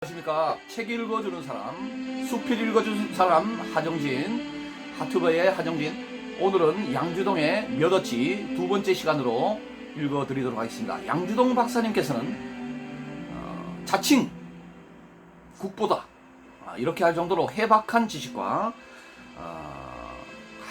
안녕하십니까. 책 읽어주는 사람, 수필 읽어주는 사람 하정진, 하튜버의 하정진. 오늘은 양주동의 몇어치 두 번째 시간으로 읽어드리도록 하겠습니다. 양주동 박사님께서는 자칭 국보다 이렇게 할 정도로 해박한 지식과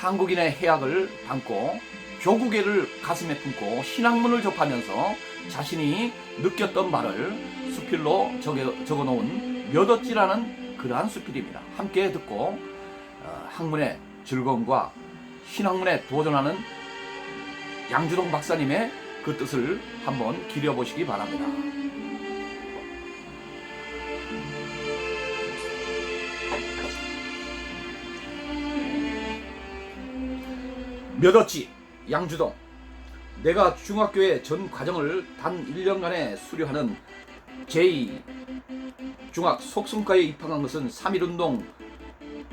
한국인의 해악을 담고 교구계를 가슴에 품고 신학문을 접하면서 자신이 느꼈던 말을 수필로 적어놓은 몇어찌라는 그러한 수필입니다. 함께 듣고 학문의 즐거움과 신학문에 도전하는 양주동 박사님의 그 뜻을 한번 기려보시기 바랍니다. 몇어찌 양주동. 내가 중학교의 전 과정을 단 1년간에 수료하는 제2 중학 속성과에 입학한 것은 3.1운동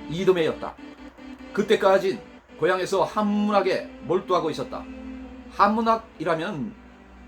이듬해였다. 그때까진 고향에서 한문학에 몰두하고 있었다. 한문학이라면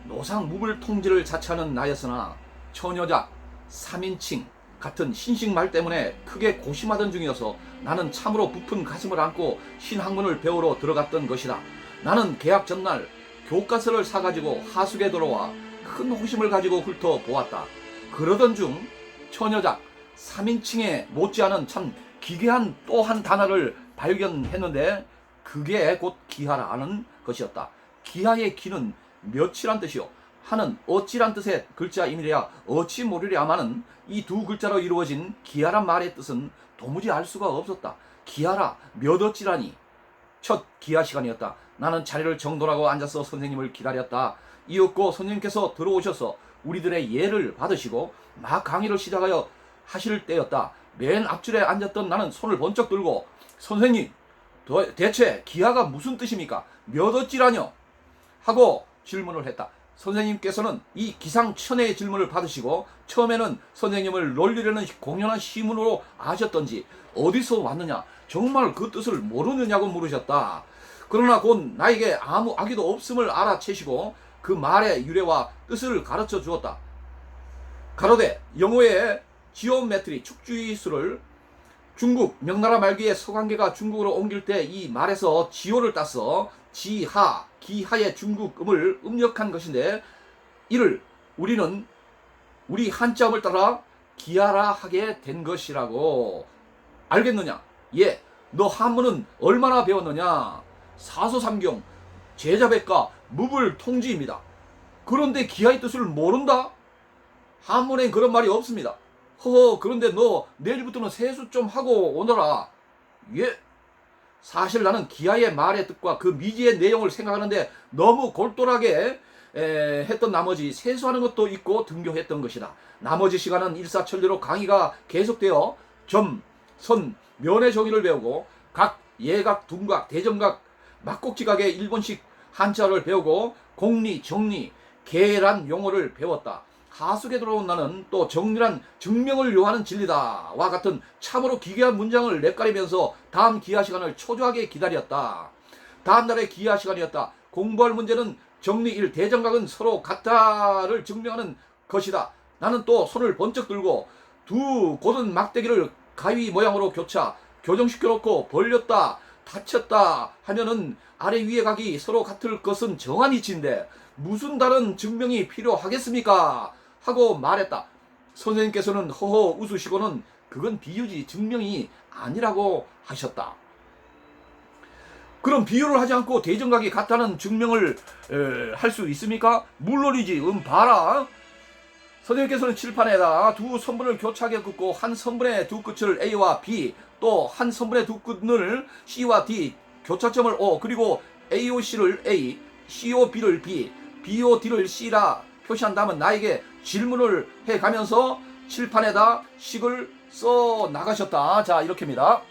노상무물 통지를 자처하는 나였으나 처녀작, 3인칭 같은 신식말 때문에 크게 고심하던 중이어서 나는 참으로 부푼 가슴을 안고 신학문을 배우러 들어갔던 것이다. 나는 개학 전날 교과서를 사가지고 하숙에 들어와 큰 호심을 가지고 훑어보았다. 그러던 중 처녀작 3인칭에 못지않은 참 기괴한 또 한 단어를 발견했는데 그게 곧 기하라는 것이었다. 기하의 기는 몇이란 뜻이요, 하는 어찌란 뜻의 글자임이랴 어찌 모르랴마는 이 두 글자로 이루어진 기하란 말의 뜻은 도무지 알 수가 없었다. 기하라 몇어찌라니. 첫 기하 시간이었다. 나는 자리를 정돈하고 앉아서 선생님을 기다렸다. 이윽고 선생님께서 들어오셔서 우리들의 예를 받으시고 막 강의를 시작하여 하실 때였다. 맨 앞줄에 앉았던 나는 손을 번쩍 들고 선생님, 대체 기하가 무슨 뜻입니까? 몇어찌라뇨? 하고 질문을 했다. 선생님께서는 이 기상천외의 질문을 받으시고 처음에는 선생님을 놀리려는 공연한 시문으로 아셨던지 어디서 왔느냐, 정말 그 뜻을 모르느냐고 물으셨다. 그러나 곧 나에게 아무 악의도 없음을 알아채시고 그 말의 유래와 뜻을 가르쳐 주었다. 가로되 영어의 지오메트리 축주의수를 중국 명나라 말기에 서강계가 중국으로 옮길 때 이 말에서 지오를 따서 지하, 기하의 중국음을 음력한 것인데 이를 우리는 우리 한자음을 따라 기하라 하게 된 것이라고. 알겠느냐? 예, 너 한문은 얼마나 배웠느냐? 사서삼경, 제자백과, 무불통지입니다. 그런데 기하의 뜻을 모른다? 한문엔 그런 말이 없습니다. 허허, 그런데 너 내일부터는 세수 좀 하고 오너라. 예. 사실 나는 기하의 말의 뜻과 그 미지의 내용을 생각하는데 너무 골똘하게 했던 나머지 세수하는 것도 있고 등교했던 것이다. 나머지 시간은 일사천리로 강의가 계속되어 점, 선, 면의 정의를 배우고 각, 예각, 둔각, 대정각, 막곡지각의 일본식 한자를 배우고 공리, 정리, 계란 용어를 배웠다. 하숙에 들어온 나는 또 정리란 증명을 요하는 진리다 와 같은 참으로 기괴한 문장을 렉가리면서 다음 기하 시간을 초조하게 기다렸다. 다음 날의 기하 시간이었다. 공부할 문제는 정리 1, 대정각은 서로 같다를 증명하는 것이다. 나는 또 손을 번쩍 들고 두 곧은 막대기를 가위 모양으로 교정시켜 놓고 벌렸다 닫혔다 하면은 아래 위에 각이 서로 같을 것은 정한 이치인데 무슨 다른 증명이 필요하겠습니까? 하고 말했다. 선생님께서는 허허 웃으시고는 그건 비유지 증명이 아니라고 하셨다. 그럼 비유를 하지 않고 대정각이 같다는 증명을 할 수 있습니까? 물론이지. 봐라. 선생님께서는 칠판에다 두 선분을 교차하게 긋고 한 선분의 두 끝을 A와 B, 또 한 선분의 두 끝을 C와 D, 교차점을 O, 그리고 AOC를 A, COB를 B, BOD를 C라 표시한 다음은 나에게 질문을 해가면서 칠판에다 식을 써 나가셨다. 자, 이렇게입니다.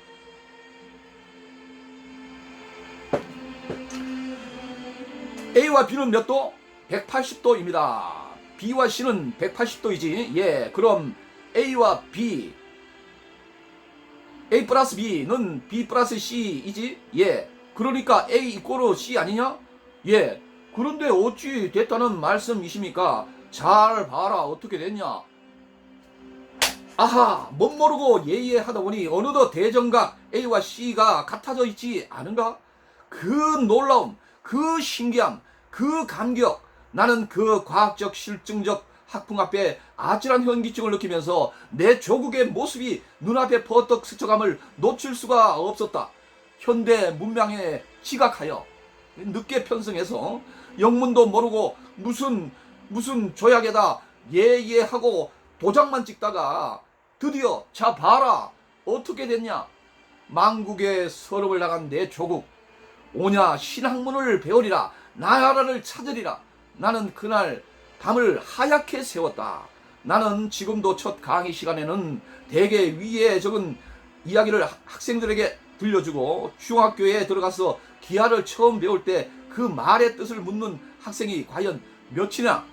A와 B는 몇 도? 180도입니다. B와 C는 180도이지. 예, 그럼 A와 B, A 플러스 B는 B 플러스 C이지. 예, 그러니까 A 이꼬르 C 아니냐? 예, 그런데 어찌 됐다는 말씀이십니까? 잘 봐라. 어떻게 됐냐? 아하, 멋모르고 예예하다 보니 어느덧 대정각 A와 C가 같아져 있지 않은가? 그 놀라움, 그 신기함, 그 감격, 나는 그 과학적 실증적 학풍 앞에 아찔한 현기증을 느끼면서 내 조국의 모습이 눈앞에 퍼뜩 스쳐감을 놓칠 수가 없었다. 현대 문명에 지각하여 늦게 편성해서 영문도 모르고 무슨 조약에다 예예하고 도장만 찍다가 드디어 자 봐라 어떻게 됐냐. 망국의 서름을 나간 내 조국, 오냐 신학문을 배우리라 나라를 찾으리라. 나는 그날 밤을 하얗게 세웠다. 나는 지금도 첫 강의 시간에는 대개 위에 적은 이야기를 학생들에게 들려주고 중학교에 들어가서 기하를 처음 배울 때 그 말의 뜻을 묻는 학생이 과연 몇이나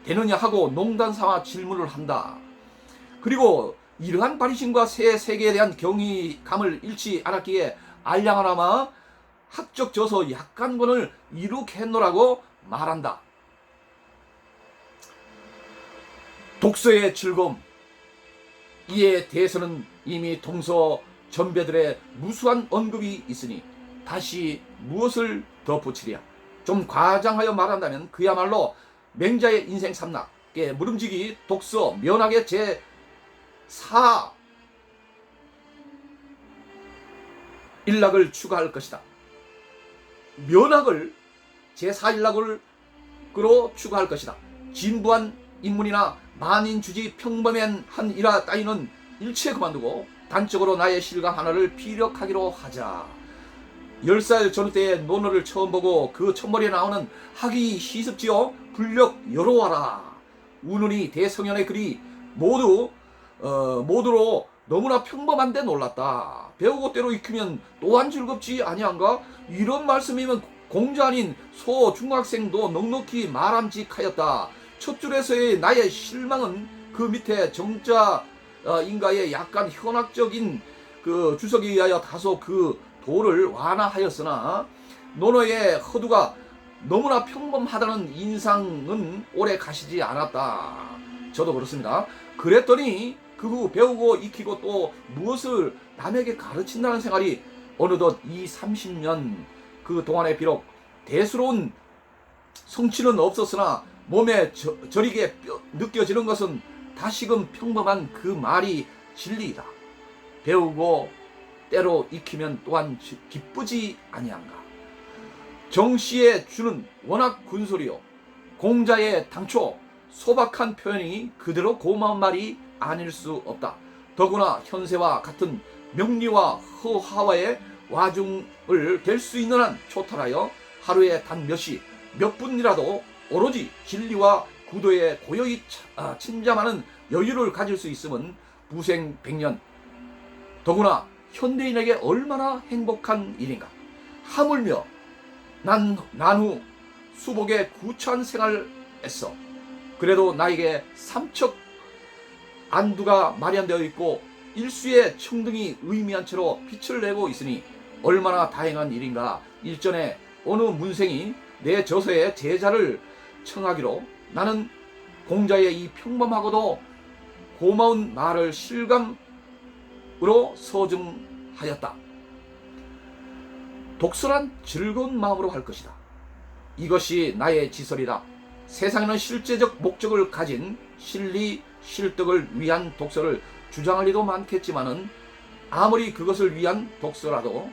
되느냐 하고 농담 삼아 질문을 한다. 그리고 이러한 바리심과 새 세계에 대한 경이감을 잃지 않았기에 알량하나마 학적 저서 약간권을 이룩했노라고 말한다. 독서의 즐거움, 이에 대해서는 이미 동서 전배들의 무수한 언급이 있으니 다시 무엇을 더 붙이랴. 좀 과장하여 말한다면 그야말로 맹자의 인생 삼락의 무름지기 독서 면학의 제4 일락을 추가할 것이다. 면학을 제4 일락으로 추가할 것이다. 진부한 인문이나 만인주지 평범한 한 일화 따위는 일체 그만두고 단적으로 나의 실감 하나를 피력하기로 하자. 10살 전후 때의 논어를 처음 보고 그 첫머리에 나오는 학이 시습지요 불력 여로와라. 운운이 대성현의 글이 모두로 너무나 평범한데 놀랐다. 배우고 때로 익히면 또한 즐겁지 아니한가? 이런 말씀이면 공자 아닌 소 중학생도 넉넉히 말함직하였다. 첫 줄에서의 나의 실망은 그 밑에 정자인가의 약간 현학적인 그 주석에 의하여 다소 그 도를 완화하였으나 논어의 허두가 너무나 평범하다는 인상은 오래 가시지 않았다. 저도 그렇습니다. 그랬더니 그 후 배우고 익히고 또 무엇을 남에게 가르친다는 생활이 어느덧 이 30년 그 동안에 비록 대수로운 성취는 없었으나 몸에 저리게 느껴지는 것은 다시금 평범한 그 말이 진리이다. 배우고 때로 익히면 또한 기쁘지 아니한가. 정씨의 주는 워낙 군소리요 공자의 당초 소박한 표현이 그대로 고마운 말이 아닐 수 없다. 더구나 현세와 같은 명리와 허화와의 와중을 될 수 있는 한 초탈하여 하루에 단 몇 분이라도 오로지 진리와 구도에 고요히 침잠하는 여유를 가질 수 있으면 부생 100년, 더구나 현대인에게 얼마나 행복한 일인가. 하물며 난 후 수복의 구차한 생활했어. 그래도 나에게 삼척 안두가 마련되어 있고 일수의 청등이 의미한 채로 빛을 내고 있으니 얼마나 다행한 일인가. 일전에 어느 문생이 내 저서에 제자를 청하기로 나는 공자의 이 평범하고도 고마운 말을 실감으로 서증하였다. 독서란 즐거운 마음으로 할 것이다. 이것이 나의 지설이다. 세상에는 실제적 목적을 가진 실리, 실득을 위한 독서를 주장할 리도 많겠지만은 아무리 그것을 위한 독서라도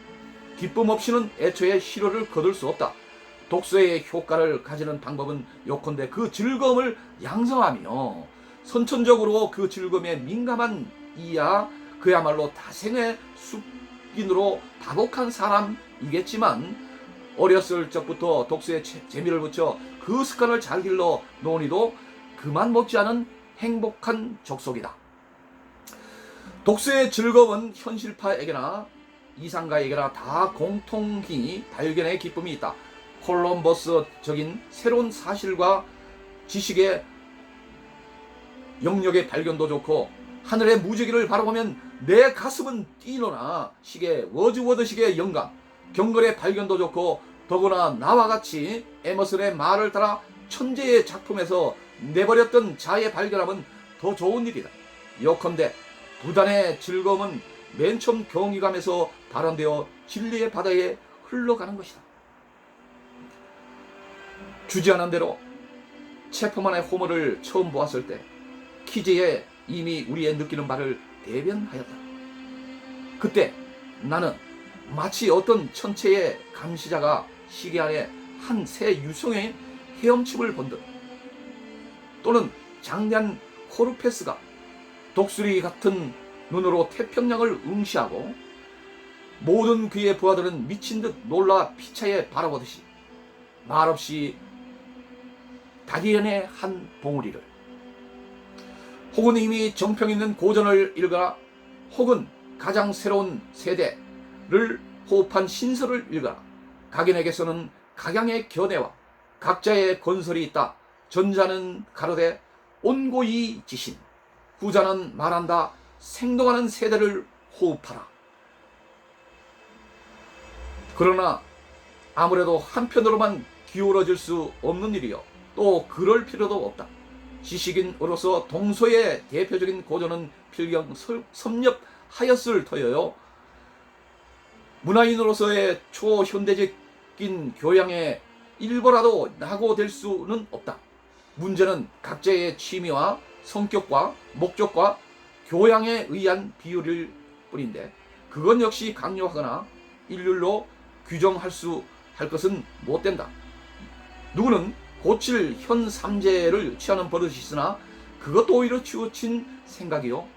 기쁨 없이는 애초에 실효를 거둘 수 없다. 독서의 효과를 가지는 방법은 요컨대 그 즐거움을 양성하며 선천적으로 그 즐거움에 민감한 이야 그야말로 다생의 숲인으로 다복한 사람이겠지만 어렸을 적부터 독서에 재미를 붙여 그 습관을 잘 길러 놓으니도 그만 못지않은 행복한 족속이다. 독서의 즐거움은 현실파에게나 이상가에게나 다 공통히 발견의 기쁨이 있다. 콜럼버스적인 새로운 사실과 지식의 영역의 발견도 좋고 하늘의 무지개를 바라보면 내 가슴은 뛰노나 식의 워즈워드식의 영감, 경건의 발견도 좋고 더구나 나와 같이 에머슨의 말을 따라 천재의 작품에서 내버렸던 자의 발견함은 더 좋은 일이다. 예컨대 부단의 즐거움은 맨 처음 경이감에서 발현되어 진리의 바다에 흘러가는 것이다. 주지않은 대로 체포만의 호모를 처음 보았을 때 키제에 이미 우리의 느끼는 바를 대변하였다. 그때 나는 마치 어떤 천체의 감시자가 시계 안에 한 새 유성의 헤엄침을 본 듯, 또는 장대한 코르페스가 독수리 같은 눈으로 태평양을 응시하고 모든 그의 부하들은 미친 듯 놀라 피차에 바라보듯이 말없이 다리연의 한 봉우리를, 혹은 이미 정평 있는 고전을 읽어라, 혹은 가장 새로운 세대를 호흡한 신설을 읽어라. 각인에게서는 각양의 견해와 각자의 건설이 있다. 전자는 가로되 온고이 지신, 후자는 말한다 생동하는 세대를 호흡하라. 그러나 아무래도 한편으로만 기울어질 수 없는 일이요, 또 그럴 필요도 없다. 지식인으로서 동서의 대표적인 고전은 필경 섭렵하였을 터여요. 문화인으로서의 초현대적인 교양에 일보라도 낙오될 수는 없다. 문제는 각자의 취미와 성격과 목적과 교양에 의한 비율일 뿐인데, 그건 역시 강요하거나 일률로 규정할 것은 못 된다. 누구는 고칠 현 삼재를 취하는 버릇이 있으나 그것도 오히려 치우친 생각이요,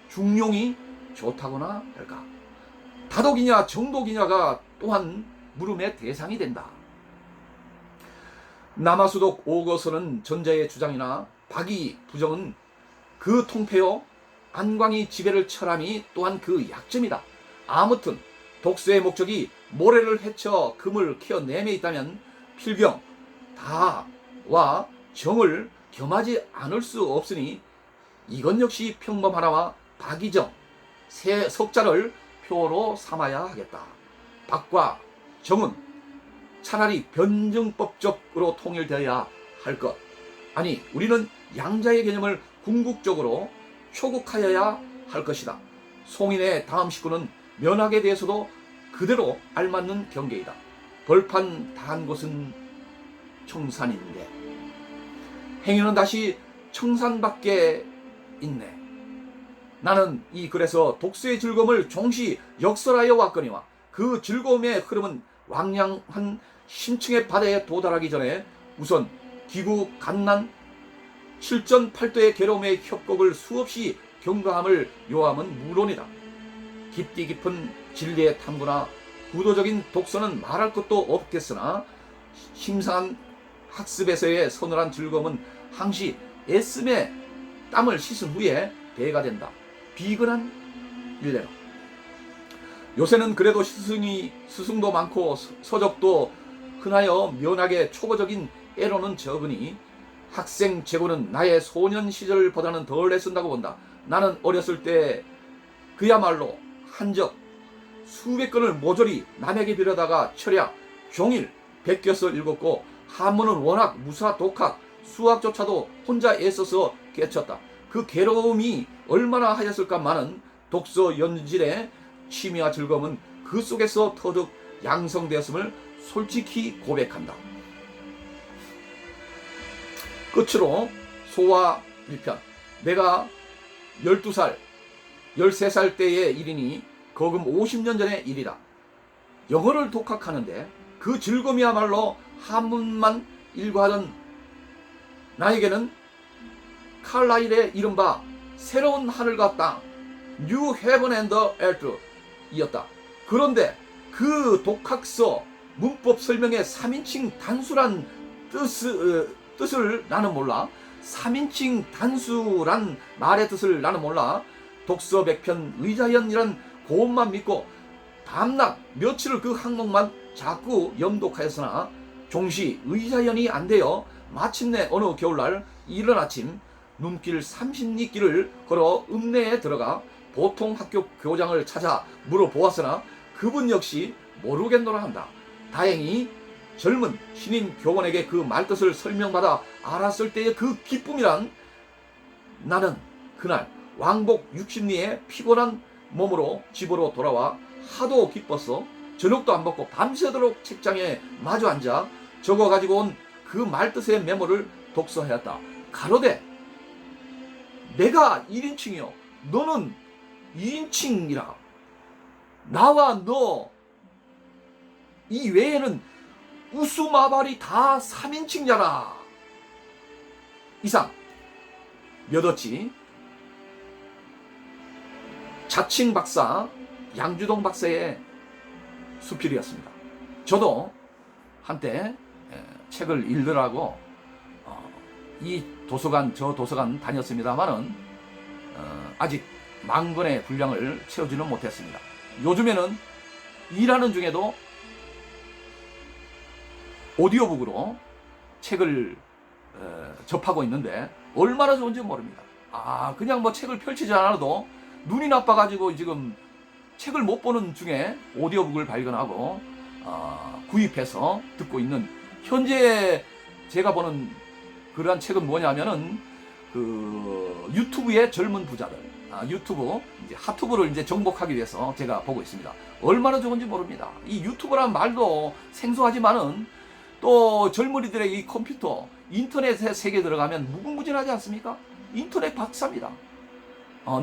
중용이 좋다거나 할까. 다독이냐 정독이냐가 또한 물음의 대상이 된다. 남아수독 오거서는 전자의 주장이나 박이 부정은 그 통폐요, 안광이 지배를 철함이 또한 그 약점이다. 아무튼 독서의 목적이 모래를 헤쳐 금을 캐어내매 있다면 필경 다와 정을 겸하지 않을 수 없으니 이건 역시 평범하나와 박이정 세 석자를 표로 삼아야 하겠다. 박과 정은 차라리 변증법적으로 통일되어야 할 것. 아니, 우리는 양자의 개념을 궁극적으로 초국하여야 할 것이다. 송인의 다음 식구는 면학에 대해서도 그대로 알맞는 경계이다. 벌판 다한 곳은 청산인데 행위는 다시 청산밖에 있네. 나는 이 글에서 독서의 즐거움을 종시 역설하여 왔거니와 그 즐거움의 흐름은 왕량한 심층의 바다에 도달하기 전에 우선 기구 갓난 7전8도의 괴로움의 협곡을 수없이 경과함을 요함은 물론이다. 깊디 깊은 진리의 탐구나 구도적인 독서는 말할 것도 없겠으나 심상한 학습에서의 서늘한 즐거움은 항시 애씀의 땀을 씻은 후에 배가 된다. 비근한 일례로. 요새는 그래도 스승도 많고 서적도 흔하여 면학의 초보적인 애로는 적으니 학생 재고는 나의 소년 시절보다는 덜 애쓴다고 본다. 나는 어렸을 때 그야말로 한적 수백 건을 모조리 남에게 빌려다가 철야 종일 베껴서 읽었고, 한문은 워낙 무사 독학 수학조차도 혼자 애써서 깨쳤다. 그 괴로움이 얼마나 하였을까마는 독서 연질의 취미와 즐거움은 그 속에서 터득 양성되었음을 솔직히 고백한다. 끝으로 소화 1편. 내가 12살, 13살 때의 일이니 거금 50년 전의 일이다. 영어를 독학하는데 그 즐거움이야말로 한문만 일과하던 나에게는 칼라일의 이른바 새로운 하늘과 땅, New Heaven and Earth 이었다. 그런데 그 독학서 문법 설명의 3인칭 단수란 뜻을 나는 몰라. 3인칭 단수란 말의 뜻을 나는 몰라. 독서 100편 의자연이란 고음만 믿고 밤낮 며칠을 그 항목만 자꾸 염독하였으나 종시 의자연이 안 되어 마침내 어느 겨울날 이른 아침 눈길 30리 길을 걸어 읍내에 들어가 보통 학교 교장을 찾아 물어보았으나 그분 역시 모르겠노라 한다. 다행히 젊은 신임 교원에게 그 말뜻을 설명받아 알았을 때의 그 기쁨이란, 나는 그날 왕복 60리에 피곤한 몸으로 집으로 돌아와 하도 기뻐서 저녁도 안 먹고 밤새도록 책장에 마주 앉아 적어 가지고 온 그 말뜻의 메모를 독서하였다. 가로되 내가 1인칭이요 너는 2인칭이라. 나와 너 이 외에는 우수마발이 다 3인칭이라. 이상 몇 어치 자칭 박사 양주동 박사의 수필이었습니다. 저도 한때 책을 읽으라고 이 도서관 저 도서관 다녔습니다만은 아직 만권의 분량을 채우지는 못했습니다. 요즘에는 일하는 중에도 오디오북으로 책을 접하고 있는데 얼마나 좋은지 모릅니다. 그냥 뭐 책을 펼치지 않아도 눈이 나빠가지고 지금 책을 못 보는 중에 오디오북을 발견하고 구입해서 듣고 있는 현재 제가 보는 그러한 책은 뭐냐면은 그 유튜브의 젊은 부자들, 유튜브 이제 핫튜브를 이제 정복하기 위해서 제가 보고 있습니다. 얼마나 좋은지 모릅니다. 이 유튜브란 말도 생소하지만은 또 젊은이들의 이 컴퓨터, 인터넷의 세계에 들어가면 무궁무진하지 않습니까? 인터넷 박사입니다.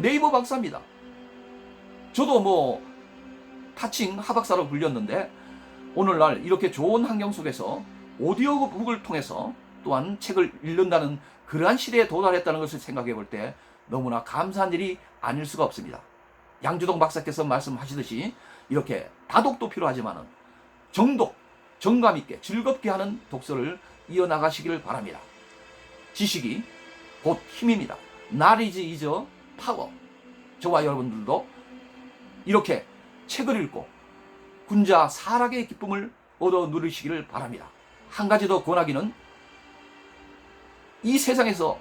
네이버 박사입니다. 저도 뭐 타칭 하박사로 불렸는데 오늘날 이렇게 좋은 환경 속에서 오디오북을 통해서 또한 책을 읽는다는 그러한 시대에 도달했다는 것을 생각해 볼 때 너무나 감사한 일이 아닐 수가 없습니다. 양주동 박사께서 말씀하시듯이 이렇게 다독도 필요하지만은 정독, 정감 있게 즐겁게 하는 독서를 이어나가시기를 바랍니다. 지식이 곧 힘입니다. Knowledge is power. 저와 여러분들도 이렇게 책을 읽고 군자 사락의 기쁨을 얻어 누리시기를 바랍니다. 한 가지 더 권하기는 이 세상에서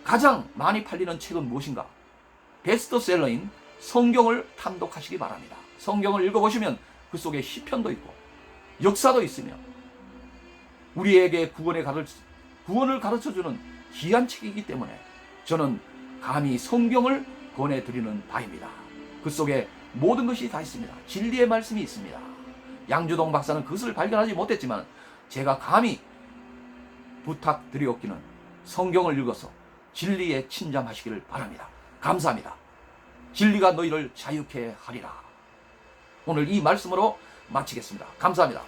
가장 많이 팔리는 책은 무엇인가? 베스트셀러인 성경을 탐독하시기 바랍니다. 성경을 읽어보시면 그 속에 시편도 있고 역사도 있으며 우리에게 구원을 가르쳐주는 귀한 책이기 때문에 저는 감히 성경을 권해드리는 바입니다. 그 속에 모든 것이 다 있습니다. 진리의 말씀이 있습니다. 양주동 박사는 그것을 발견하지 못했지만 제가 감히 부탁드리옵기는 성경을 읽어서 진리에 침잠하시기를 바랍니다. 감사합니다. 진리가 너희를 자유케 하리라. 오늘 이 말씀으로 마치겠습니다. 감사합니다.